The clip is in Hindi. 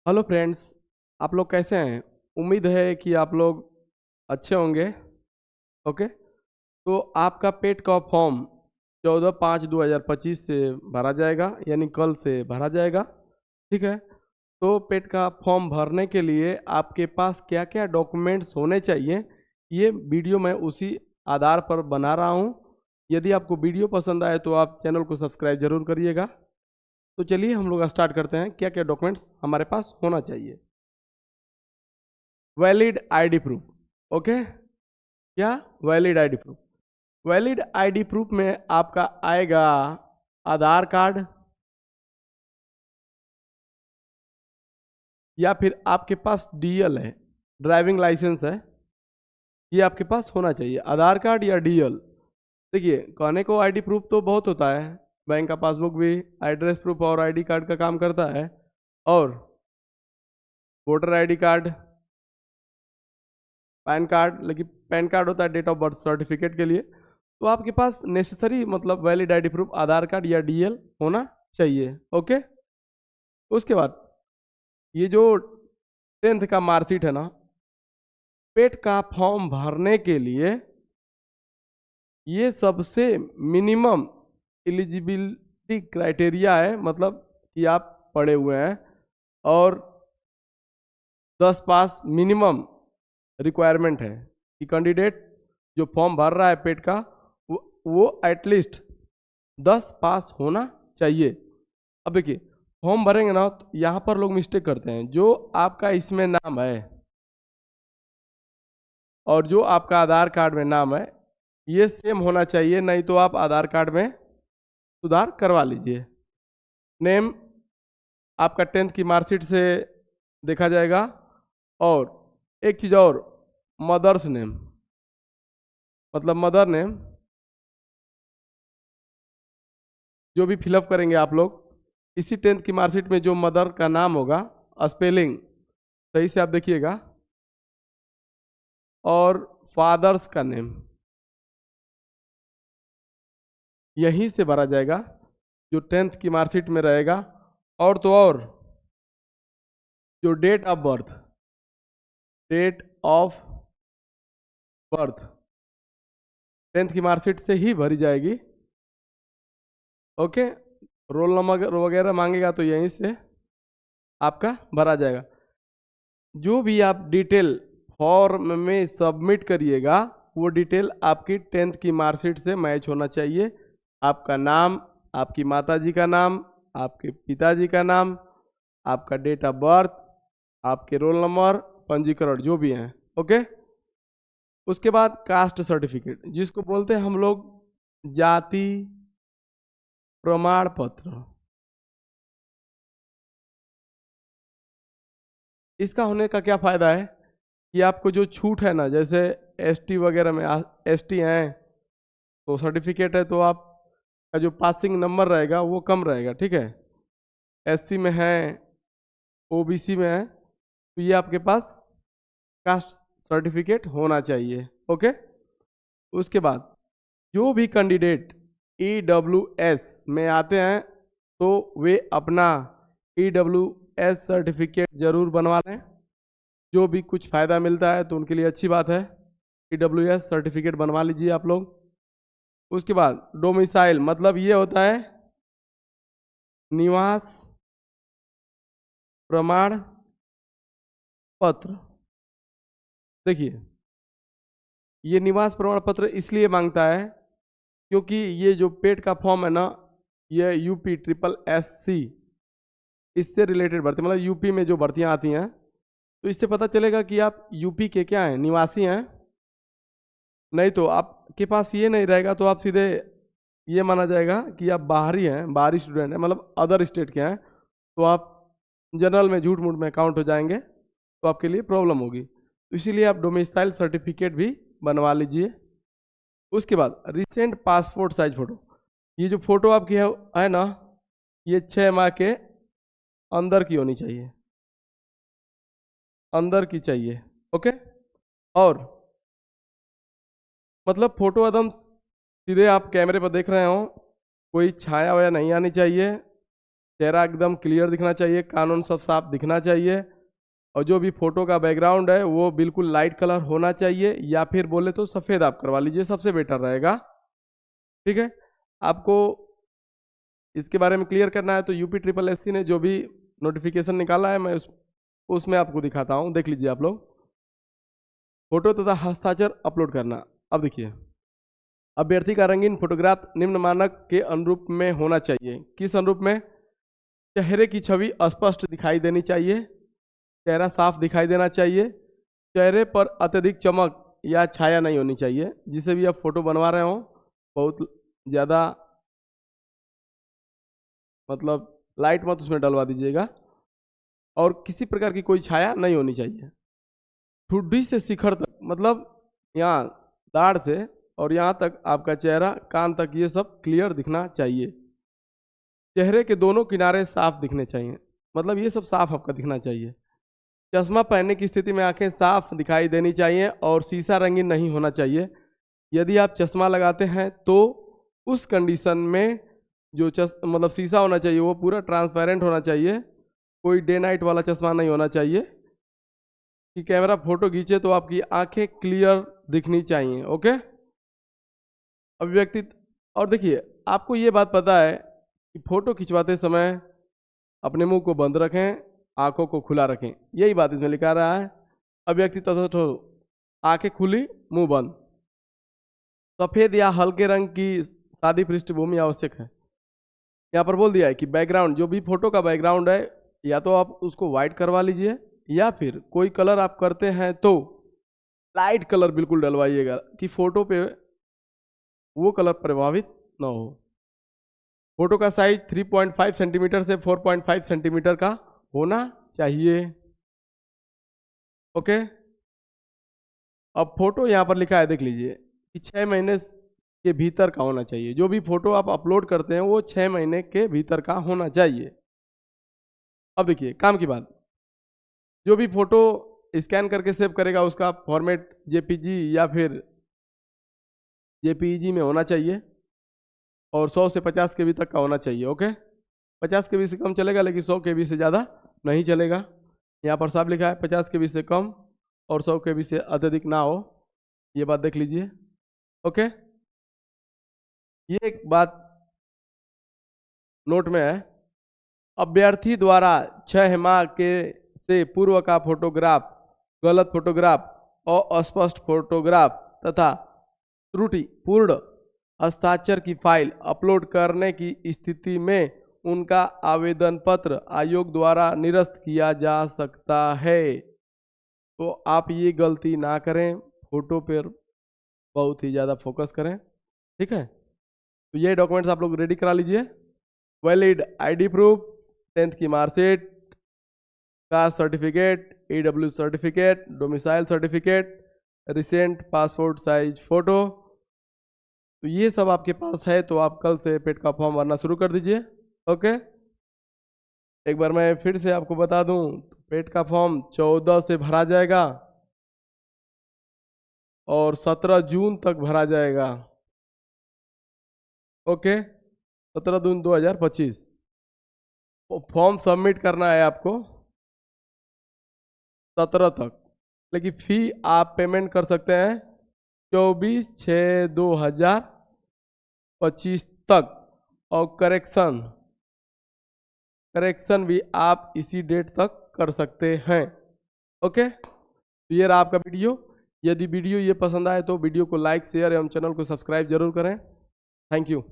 हेलो फ्रेंड्स, आप लोग कैसे हैं? उम्मीद है कि आप लोग अच्छे होंगे। ओके, तो आपका पेट का फॉर्म 14/5/2025 से भरा जाएगा, यानी कल से भरा जाएगा। ठीक है, तो पेट का फॉर्म भरने के लिए आपके पास क्या क्या डॉक्यूमेंट्स होने चाहिए, ये वीडियो मैं उसी आधार पर बना रहा हूँ। यदि आपको वीडियो पसंद आए तो आप चैनल को सब्सक्राइब जरूर करिएगा। तो चलिए हम लोग स्टार्ट करते हैं, क्या क्या डॉक्यूमेंट्स हमारे पास होना चाहिए। Valid ID proof. ओके, क्या? Valid ID proof. Valid ID proof में आपका आएगा आधार कार्ड, या फिर आपके पास डीएल है, ड्राइविंग लाइसेंस है, ये आपके पास होना चाहिए। आधार कार्ड या डीएल। देखिए, कहने को आईडी प्रूफ तो बहुत होता है, बैंक का पासबुक भी एड्रेस प्रूफ और आईडी कार्ड का काम करता है, और voter ID card, pan card. लेकिन पैन कार्ड होता है डेट ऑफ बर्थ सर्टिफिकेट के लिए। तो आपके पास नेसेसरी मतलब वैलिड आईडी प्रूफ आधार कार्ड या डीएल होना चाहिए। ओके, उसके बाद ये जो 10th का मार्कशीट है ना, पेट का फॉर्म भरने के लिए ये सबसे मिनिमम एलिजिबिलिटी क्राइटेरिया है, मतलब कि आप पढ़े हुए हैं और 10 पास मिनिमम रिक्वायरमेंट है कि कैंडिडेट जो फॉर्म भर रहा है पेट का वो एटलीस्ट 10 पास होना चाहिए। अब देखिए, फॉर्म भरेंगे ना तो यहाँ पर लोग मिस्टेक करते हैं। जो आपका इसमें नाम है और जो आपका आधार कार्ड में नाम है ये सेम होना चाहिए, नहीं तो आप आधार कार्ड में सुधार करवा लीजिए। नेम आपका 10th की मार्कशीट से देखा जाएगा। और एक चीज़ और, मदर्स नेम, मतलब मदर नेम जो भी फिलअप करेंगे आप लोग, इसी 10th की मार्कशीट में जो मदर का नाम होगा स्पेलिंग सही से आप देखिएगा, और फादर्स का नेम यहीं से भरा जाएगा जो 10th की मार्कशीट में रहेगा। और तो और जो डेट ऑफ बर्थ 10th की मार्कशीट से ही भरी जाएगी। ओके, रोल नंबर वगैरह मांगेगा तो यहीं से आपका भरा जाएगा। जो भी आप डिटेल फॉर्म में सबमिट करिएगा वो डिटेल आपकी 10th की मार्कशीट से मैच होना चाहिए। आपका नाम, आपकी माताजी का नाम, आपके पिताजी का नाम, आपका डेट ऑफ बर्थ, आपके रोल नंबर, पंजीकरण जो भी हैं। ओके, उसके बाद कास्ट सर्टिफिकेट जिसको बोलते हैं हम लोग जाति प्रमाण पत्र, इसका होने का क्या फ़ायदा है कि आपको जो छूट है ना, जैसे एसटी वगैरह में एसटी हैं तो सर्टिफिकेट है तो आपका जो पासिंग नंबर रहेगा वो कम रहेगा। ठीक है, एससी में है, ओबीसी में है, तो ये आपके पास कास्ट सर्टिफिकेट होना चाहिए। ओके, उसके बाद जो भी कैंडिडेट ईडब्ल्यूएस में आते हैं तो वे अपना ईडब्ल्यूएस सर्टिफिकेट जरूर बनवा लें। जो भी कुछ फ़ायदा मिलता है तो उनके लिए अच्छी बात है, ईडब्ल्यूएस सर्टिफिकेट बनवा लीजिए आप लोग। उसके बाद डोमिसाइल, मतलब ये होता है निवास प्रमाण पत्र। देखिए, ये निवास प्रमाण पत्र इसलिए मांगता है क्योंकि ये जो पेट का फॉर्म है ना, ये यूपी ट्रिपल एससी इससे रिलेटेड भर्ती, मतलब यूपी में जो भर्तियां आती हैं तो इससे पता चलेगा कि आप यूपी के क्या हैं, निवासी हैं। नहीं तो आपके पास ये नहीं रहेगा तो आप सीधे ये माना जाएगा कि आप बाहरी हैं, बाहरी स्टूडेंट हैं, मतलब अदर स्टेट के हैं, तो आप जनरल में झूठ मूठ में काउंट हो जाएंगे, तो आपके लिए प्रॉब्लम होगी। तो इसीलिए आप डोमिसाइल सर्टिफिकेट भी बनवा लीजिए। उसके बाद रिसेंट पासपोर्ट साइज फ़ोटो, ये जो फ़ोटो आपकी है ना, ये 6 माह के अंदर की होनी चाहिए, अंदर की चाहिए। ओके, और मतलब फ़ोटो एकदम सीधे आप कैमरे पर देख रहे हो, कोई छाया वाया नहीं आनी चाहिए, चेहरा एकदम क्लियर दिखना चाहिए, कान सब साफ दिखना चाहिए, और जो भी फोटो का बैकग्राउंड है वो बिल्कुल लाइट कलर होना चाहिए, या फिर बोले तो सफ़ेद आप करवा लीजिए, सबसे बेटर रहेगा। ठीक है, आपको इसके बारे में क्लियर करना है तो UPSSC ने जो भी नोटिफिकेशन निकाला है मैं उसमें आपको दिखाता हूँ, देख लीजिए आप लोग। फोटो तथा हस्ताक्षर अपलोड करना। अब देखिए, अभ्यर्थी का रंगीन फोटोग्राफ निम्न मानक के अनुरूप में होना चाहिए। किस अनुरूप में? चेहरे की छवि स्पष्ट दिखाई देनी चाहिए, चेहरा साफ दिखाई देना चाहिए, चेहरे पर अत्यधिक चमक या छाया नहीं होनी चाहिए। जिसे भी आप फोटो बनवा रहे हो बहुत ज़्यादा मतलब लाइट मत उसमें डलवा दीजिएगा, और किसी प्रकार की कोई छाया नहीं होनी चाहिए। ठुड्डी से शिखर तक, मतलब यहाँ दाढ़ से और यहाँ तक आपका चेहरा, कान तक, ये सब क्लियर दिखना चाहिए। चेहरे के दोनों किनारे साफ दिखने चाहिए, मतलब ये सब साफ आपका दिखना चाहिए। चश्मा पहनने की स्थिति में आंखें साफ दिखाई देनी चाहिए और शीशा रंगीन नहीं होना चाहिए। यदि आप चश्मा लगाते हैं तो उस कंडीशन में जो मतलब शीशा होना चाहिए वो पूरा ट्रांसपेरेंट होना चाहिए, कोई डे नाइट वाला चश्मा नहीं होना चाहिए कि कैमरा फोटो खींचे तो आपकी आंखें क्लियर दिखनी चाहिए। ओके, अभिव्यक्ति। और देखिए, आपको ये बात पता है कि फोटो खिंचवाते समय अपने मुंह को बंद रखें, आंखों को खुला रखें, यही बात इसमें लिखा रहा है। अभिव्यक्ति तटस्थ हो, आंखें खुली मुंह बंद। सफेद या हल्के रंग की सादी पृष्ठभूमि आवश्यक है। यहाँ पर बोल दिया है कि बैकग्राउंड, जो भी फोटो का बैकग्राउंड है, या तो आप उसको व्हाइट करवा लीजिए, या फिर कोई कलर आप करते हैं तो लाइट कलर बिल्कुल डलवाइएगा कि फोटो पे वो कलर प्रभावित ना हो। फोटो का साइज 3.5 सेंटीमीटर से 4.5 सेंटीमीटर का होना चाहिए। ओके, अब फोटो यहाँ पर लिखा है, देख लीजिए कि 6 महीने के भीतर का होना चाहिए। जो भी फोटो आप अपलोड करते हैं वो 6 महीने के भीतर का होना चाहिए। अब देखिए काम की बात, जो भी फोटो स्कैन करके सेव करेगा उसका फॉर्मेट JPG या फिर JPEG में होना चाहिए, और 100 से 50 KB तक का होना चाहिए। ओके, 50 KB से कम चलेगा लेकिन 100 KB से ज़्यादा नहीं चलेगा। यहाँ पर साफ लिखा है 50 KB से कम और 100 KB से अत्यधिक ना हो, ये बात देख लीजिए। ओके, ये एक बात नोट में है, अभ्यर्थी द्वारा 6 माह के से पूर्व का फोटोग्राफ, गलत फोटोग्राफ और अस्पष्ट फोटोग्राफ तथा त्रुटिपूर्ण हस्ताक्षर की फाइल अपलोड करने की स्थिति में उनका आवेदन पत्र आयोग द्वारा निरस्त किया जा सकता है। तो आप ये गलती ना करें, फोटो पर बहुत ही ज़्यादा फोकस करें। ठीक है, तो ये डॉक्यूमेंट्स आप लोग रेडी करा लीजिए। वैलिड ID प्रूफ, 10th की marksheet, caste certificate, EW certificate, domicile certificate, recent passport size photo. तो ये सब आपके पास है तो आप कल से पेट का फॉर्म भरना शुरू कर दीजिए। ओके, एक बार मैं फिर से आपको बता दूं, पेट का फॉर्म 14 से भरा जाएगा और 17 जून तक भरा जाएगा। ओके, 17 जून 2025 फॉर्म सबमिट करना है आपको 17 तक, लेकिन फी आप पेमेंट कर सकते हैं 24/6/2025 तक, और करेक्शन भी आप इसी डेट तक कर सकते हैं। ओके, तो ये रहा आपका वीडियो। यदि वीडियो ये पसंद आए तो वीडियो को लाइक, शेयर एवं चैनल को सब्सक्राइब जरूर करें। Thank you.